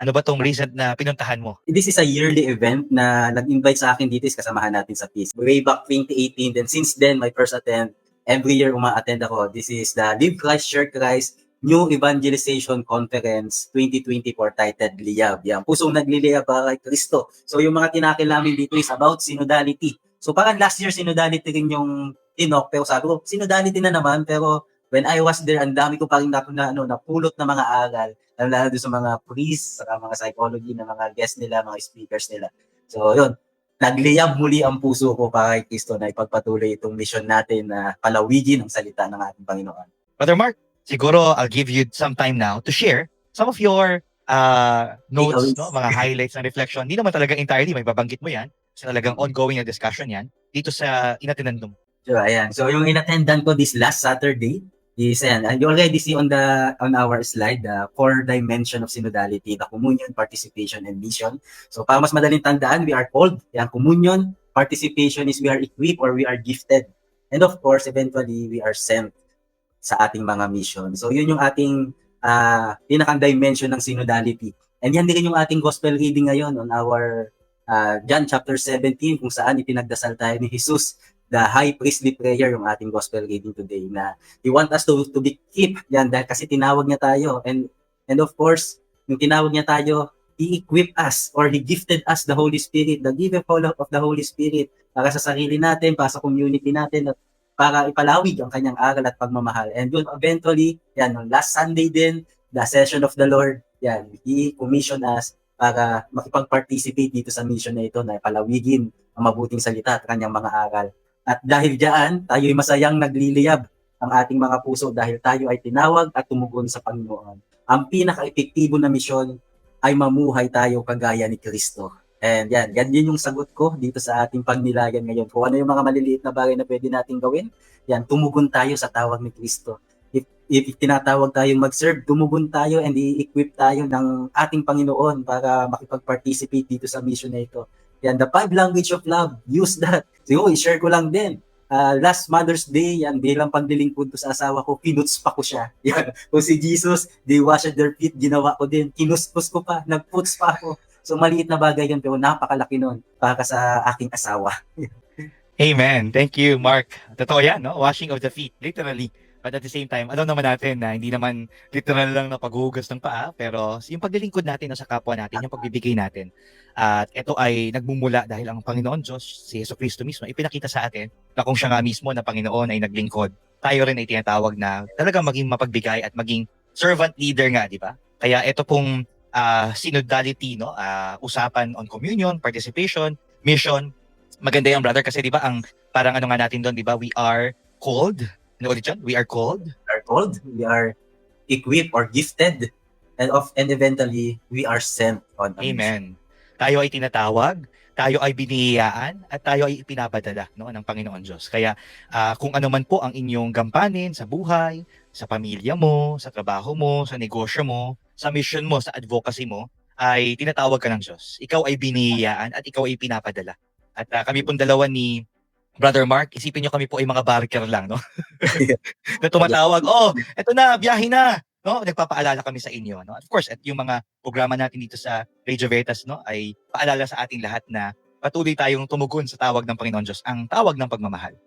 Ano ba tong recent na pinuntahan mo? This is a yearly event na nag-invite sa akin dito is kasamahan natin sa Peace. Way back 2018, then since then, my first attempt, every year uma-attend ako. This is the Live Christ, Share Christ New Evangelization Conference 2024 titled Liyab. Yan, pusong nagliliyab para kay Kristo. So yung mga tinakil namin dito is about synodality. So parang last year synodality rin yung tinok, pero sabi ko, synodality na naman, pero when I was there, ang dami ko pa rin napulot na mga aral, lalo doon sa mga priests, saka mga psychology na mga guests nila, mga speakers nila. So yun, nagliyab muli ang puso ko para kay Kristo na ipagpatuloy itong mission natin na palawigin ang salita ng ating Panginoon. Brother Mark, siguro I'll give you some time now to share some of your notes, no? Mga highlights na reflection. Hindi naman talaga entirely, may babanggit mo yan. Kasi talagang ongoing na discussion yan dito sa inattendan mo. So, ayan. So, yung inattendan ko this last Saturday is, ayan, you already see on our slide, the 4 dimension of synodality, the communion, participation, and mission. So, para mas madaling tandaan, we are called, yan, communion, participation is we are equipped or we are gifted. And of course, eventually, we are sent sa ating mga mission. So, yun yung ating pinakang dimension ng synodality. And yan din yung ating gospel reading ngayon on our John chapter 17, kung saan ipinagdasal tayo ni Jesus, the high priestly prayer, yung ating gospel reading today, na He want us to be keep yan dahil kasi tinawag niya tayo, and of course yung tinawag niya tayo, He equipped us or He gifted us the Holy Spirit, the gift of the Holy Spirit, para sa sarili natin, para sa community natin, at para ipalawig ang kanyang aral at pagmamahal. And yun, eventually, yan, last Sunday din, the session of the Lord, yan, He commissioned us para makipag-participate dito sa mission na ito, na palawigin ang mabuting salita at kanyang mga aral. At dahil diyan, tayo'y masayang nagliliyab ang ating mga puso dahil tayo ay tinawag at tumugon sa Panginoon. Ang pinaka-epektibo na misyon ay mamuhay tayo kagaya ni Kristo. And yan yung sagot ko dito sa ating pagnilayan ngayon. Kung ano yung mga maliliit na bagay na pwede nating gawin, yan, tumugon tayo sa tawag ni Kristo. If tinatawag tayong mag-serve, tumugon tayo and i-equip tayo ng ating Panginoon para makipag-participate dito sa mission na ito. Yan, the 5 language of love, use that. So, i-share ko lang din. Last Mother's Day, yan, bilang paglilingkod ko sa asawa ko, pinuts pa ko siya. Yan, kung si Jesus, they washed their feet, ginawa ko din. Kinuspos ko pa, nagputs pa ako. So, maliit na bagay yun, pero napakalaki nun para sa aking asawa. Amen. Thank you, Mark. Totoo yan, no? Washing of the feet, literally. But at the same time, alam naman natin na hindi naman literal lang na paghuhugas ng paa, pero yung paglilingkod natin sa kapwa natin, yung pagbibigay natin. At ito ay nagmumula dahil ang Panginoon Diyos, si Yesu Cristo mismo, ipinakita sa atin na kung siya nga mismo na Panginoon ay naglingkod, tayo rin ay tinatawag na talagang maging mapagbigay at maging servant leader nga, di ba? Kaya ito pong synodality, no? Usapan on communion, participation, mission. Maganda yan, brother, kasi di ba ang parang ano nga natin doon, di ba? We are called. Ano ulit yun? We are called. We are equipped or gifted, and eventually we are sent on. Amen. Tayo ay tinatawag, tayo ay binihiyaan, at tayo ay ipinapadala, no, ng Panginoon Diyos. Kaya kung ano man po ang inyong gampanin sa buhay, sa pamilya mo, sa trabaho mo, sa negosyo mo, sa mission mo, sa advocacy mo, ay tinatawag ka ng Diyos. Ikaw ay binihiyaan at ikaw ay pinapadala. At kami pong dalawa ni Brother Mark, isipin nyo kami po ay mga barker lang, no? Na tumatawag, eto na, biyahe na! No? Nagpapaalala kami sa inyo. No? Of course, at yung mga programa natin dito sa Radio Veritas, no, ay paalala sa ating lahat na patuloy tayong tumugon sa tawag ng Panginoon Diyos, ang tawag ng pagmamahal.